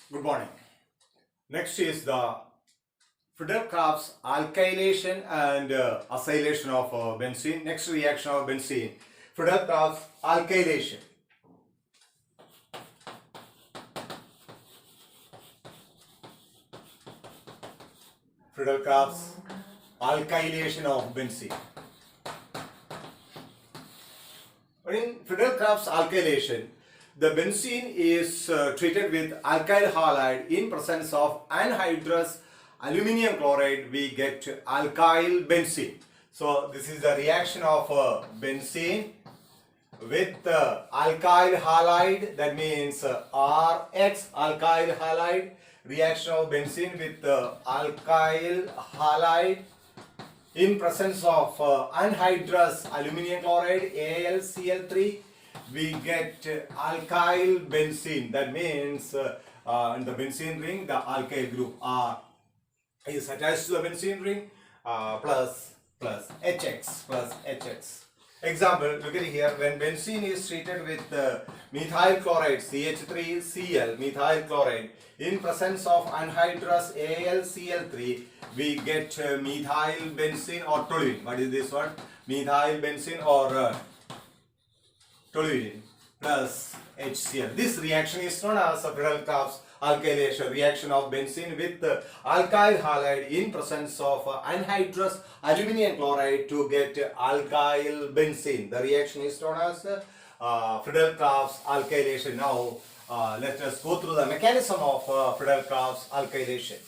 Good morning. Next is the friedel alkylation and acylation of benzene. Next reaction of benzene, friedel alkylation. friedel alkylation of benzene. In friedel alkylation, the benzene is treated with alkyl halide in presence of anhydrous aluminium chloride. We get alkyl benzene. So this is the reaction of benzene with alkyl halide. That means RH alkyl halide. Reaction of benzene with alkyl halide in presence of anhydrous aluminium chloride AlCl3, we get alkyl benzene. That means in the benzene ring, the alkyl group R is attached to the benzene ring plus HX. Example, look at here, when benzene is treated with methyl chloride CH3Cl, methyl chloride, in presence of anhydrous AlCl3, we get methyl benzene or toluene. What is this one? Methyl benzene or toluene plus HCl. This reaction is known as friedel alkylation, reaction of benzene with alkyl halide in presence of anhydrous aluminium chloride to get alkyl benzene. The reaction is known as friedel alkylation. Now let us go through the mechanism of friedel alkylation.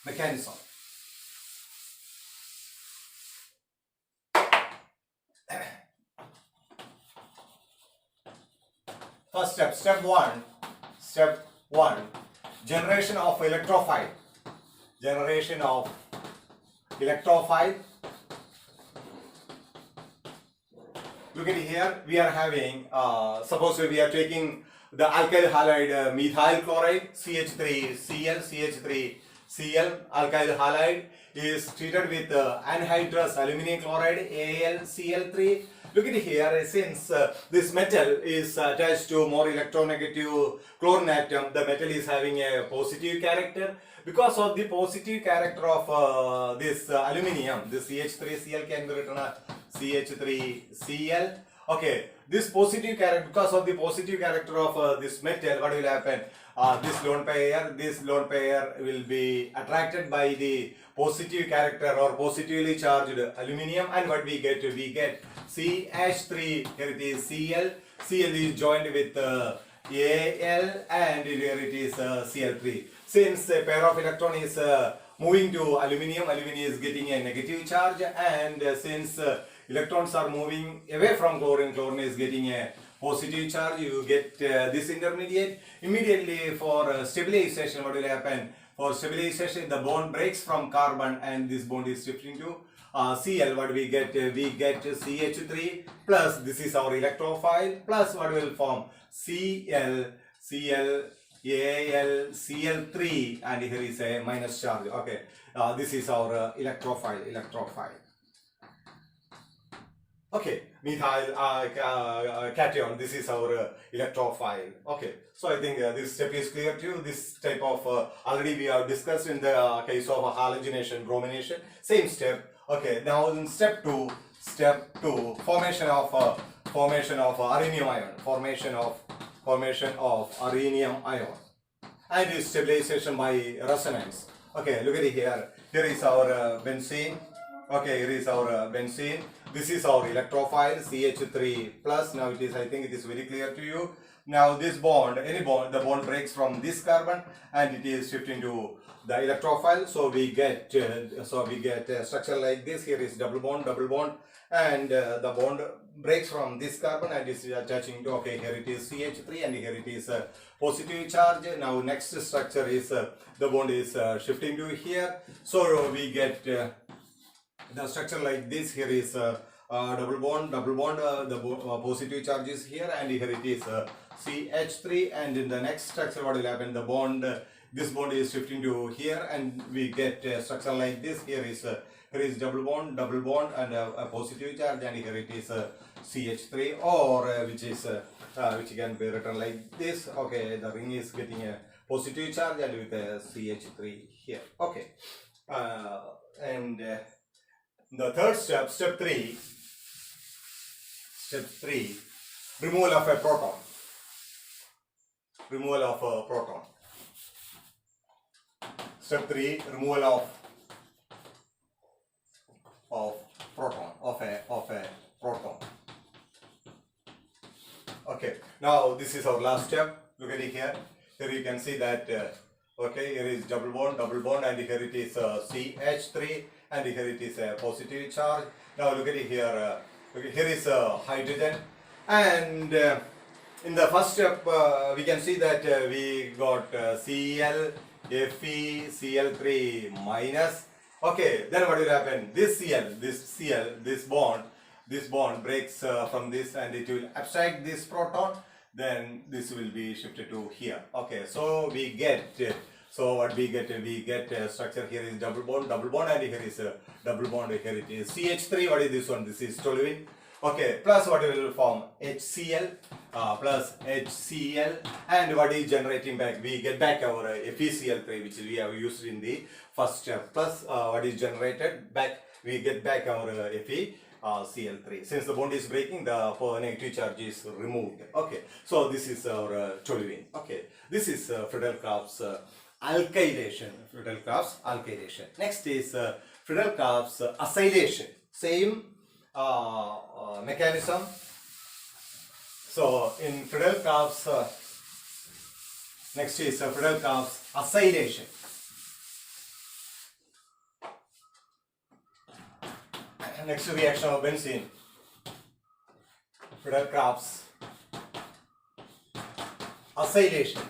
Mechanism. First step one, generation of electrophile. Look at here, we are having, suppose we are taking the alkyl halide methyl chloride CH3Cl, alkyl halide is treated with anhydrous aluminium chloride AlCl3. Look at here, since this metal is attached to more electronegative chlorine atom, the metal is having a positive character. Because of the positive character of this aluminium, this CH3Cl can be written as CH3Cl. Okay, this positive character, because of the positive character of this metal, what will happen? This lone pair will be attracted by the positive character or positively charged aluminium, and what we get? We get CH3, here it is Cl. Cl is joined with Al, and here it is Cl3. Since a pair of electron is moving to aluminium is getting a negative charge, and since electrons are moving away from chlorine is getting a positive charge, you get this intermediate. Immediately for stabilization, what will happen? For stabilization, the bond breaks from carbon and this bond is shifting to Cl. What we get? We get CH3 plus, this is our electrophile, plus what will form? AlCl3, and here is a minus charge. Okay, this is our electrophile. Okay, methyl cation, this is our electrophile. Okay, so I think this step is clear to you. This type of already we have discussed in the case of halogenation, bromination, same step. Okay, now in step two, formation of rhenium ion, formation of rhenium ion, and is stabilization by resonance. Okay, look at it here. Here is our benzene. Okay, here is our benzene. This is our electrophile CH3 plus. Now it is, I think it is very clear to you. Now this bond, any bond, the bond breaks from this carbon and it is shifting to the electrophile. So we get a structure like this. Here is double bond, and the bond breaks from this carbon and is attaching to, okay, here it is CH3 and here it is positive charge. Now next structure is the bond is shifting to here. So we get the structure like this. Here is double bond, the positive charge is here, and here it is CH3, and in the next structure what will happen? The bond, this bond is shifting to here, and we get a structure like this. Here is double bond, and a positive charge, and here it is CH3, or which is which can be written like this. Okay, the ring is getting a positive charge and with a CH3 here. Okay, and the third step, step 3, removal of a proton. Removal of a proton. Step 3, removal of proton, of a proton. Okay, now this is our last step. Look at it here. Here you can see that okay, here is double bond, and here it is CH3, and here it is a positive charge. Now look at it here. Okay, here is hydrogen, and in the first step we can see that we got Cl, Fe, Cl3 minus. Okay, then what will happen? This bond breaks from this, and it will abstract this proton. Then this will be shifted to here. Okay, so we get. So what we get? We get a structure. Here is double bond, and here is a double bond. Here it is CH3. What is this one? This is toluene. Okay, plus what will form? HCl plus HCl, and what is generating back? We get back our FeCl3, which we have used in the first step. Plus what is generated back? We get back our FeCl3. Since the bond is breaking, the negative charge is removed. Okay, so this is our toluene. Okay, this is Friedel-Crafts alkylation. Friedel-Crafts alkylation. Next is Friedel-Crafts acylation. Same mechanism. So in Friedel-Crafts, next is Friedel-Crafts acylation. Next reaction of benzene. Friedel-Crafts acylation.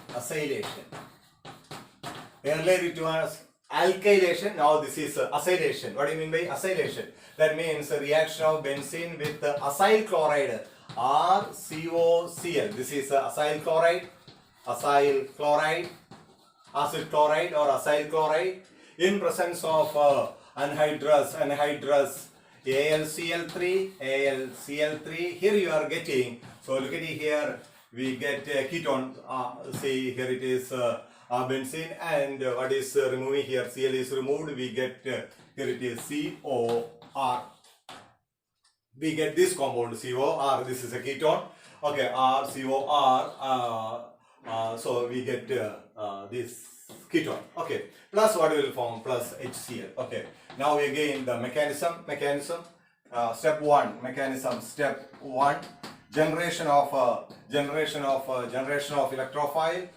Earlier it was alkylation, now this is acylation. What do you mean by acylation? That means a reaction of benzene with acyl chloride, RCOCl. This is acid chloride or acyl chloride in presence of anhydrous AlCl3. Here you are getting, so look at it here, we get ketone. See here it is benzene, and what is removing here? Cl is removed. We get here it is COR. We get this compound COR. This is a ketone. Okay, RCOR. So we get this ketone. Okay, plus what will form? Plus HCl. Okay, now again the mechanism. Step 1 mechanism. Step 1 generation of electrophile.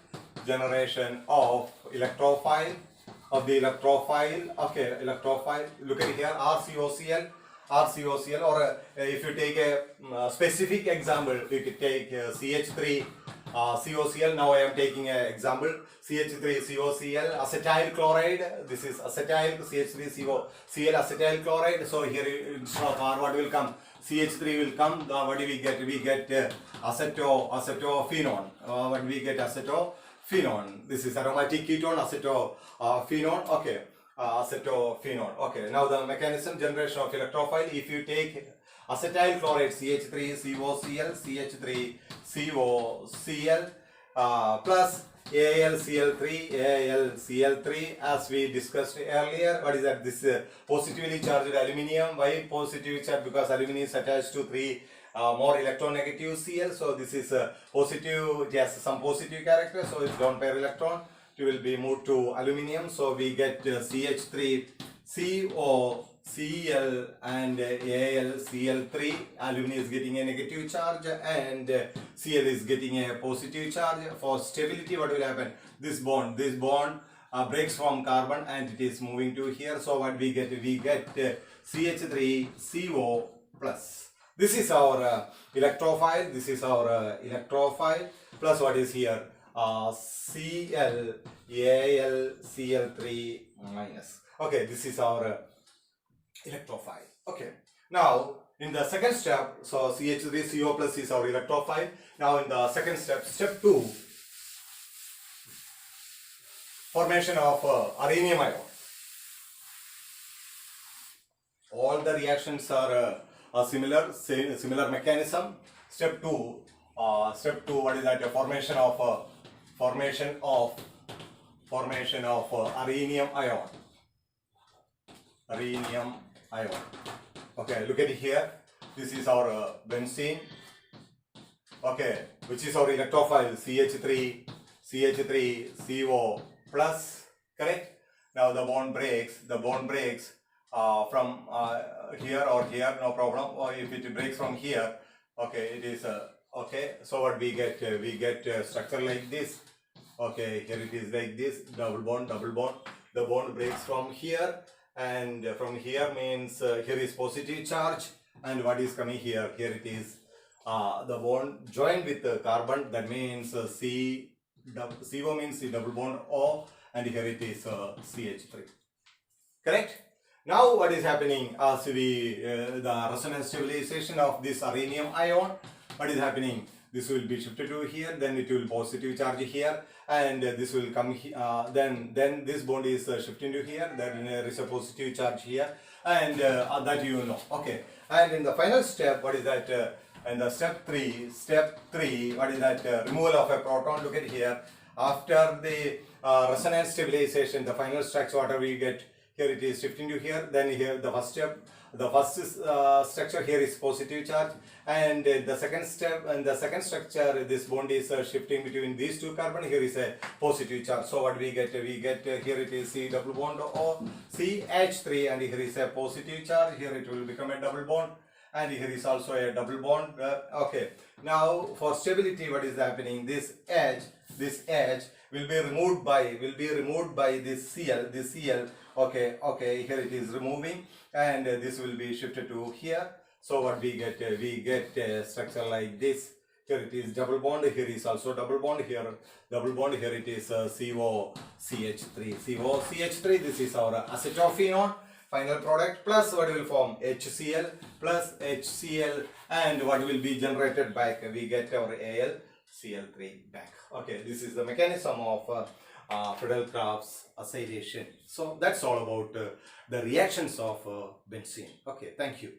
Of the electrophile. Okay, electrophile. Look at it here. RCOCl, or if you take a specific example, you could take CH3 COCl. Now I am taking an example. CH3 COCl, acetyl chloride. This is acetyl CH3 COCl, acetyl chloride. So here instead of R, what will come? CH3 will come. What do we get? We get acetophenone. What do we get? Acetophenone. This is aromatic ketone, acetophenone. Okay. Acetophenone. Okay, now the mechanism, generation of electrophile. If you take acetyl chloride CH3 COCl plus AlCl3 as we discussed earlier. What is that? This positively charged aluminium. Why positively charged? Because aluminum is attached to 3 more electronegative Cl. So this is positive. It has some positive character. So it's lone pair electron. It will be moved to aluminium. So we get CH3 COCl and AlCl3. Aluminum is getting a negative charge and Cl is getting a positive charge. For stability, what will happen? This bond breaks from carbon and it is moving to here. So what we get? We get CH3CO plus. This is our electrophile. Plus what is here? Cl AlCl3 minus. Okay, this is our electrophile. Okay, now in the second step, so CH3CO plus is our electrophile. Now in the second step, step 2, formation of rhenium ion. All the reactions are similar mechanism. Step 2, step 2, what is that? Formation of rhenium ion. Okay, look at it here. This is our benzene. Okay, which is our electrophile CH3CO plus. Correct. Now the bond breaks. From here or here, no problem. Or if it breaks from here, okay, it is okay. So what we get? We get structure like this. Okay, here it is like this, double bond. The bond breaks from here, and from here means here is positive charge, and what is coming here? Here it is the bond joined with the carbon. That means CO means C double bond O, and here it is CH3. Correct. Now what is happening as we the resonance stabilization of this rhenium ion? What is happening? This will be shifted to here, then it will positive charge here, and this will come then this bond is shifting to here, then there is a positive charge here, and that you know. Okay, and in the final step, what is that? In the step 3, what is that? Removal of a proton. Look at here. After the resonance stabilization, the final structure, whatever we get, here it is shifting to here, then here the first step, the first structure here is positive charge, and the second step and the second structure, this bond is shifting between these two carbon. Here is a positive charge. So what we get? We get here it is C double bond O CH3, and here is a positive charge. Here it will become a double bond, and here is also a double bond. Okay. Now for stability, what is happening? This edge will be removed by this Cl. Okay, here it is removing, and this will be shifted to here. So what we get? We get a structure like this. Here it is double bond. Here is also double bond. Here double bond. Here it is COCH3. COCH3. This is our acetophenone. Final product plus what will form HCl plus HCl, and what will be generated back? We get our AlCl3 back. Okay, this is the mechanism of Friedel-Crafts acylation. So that's all about the reactions of benzene. Okay, thank you.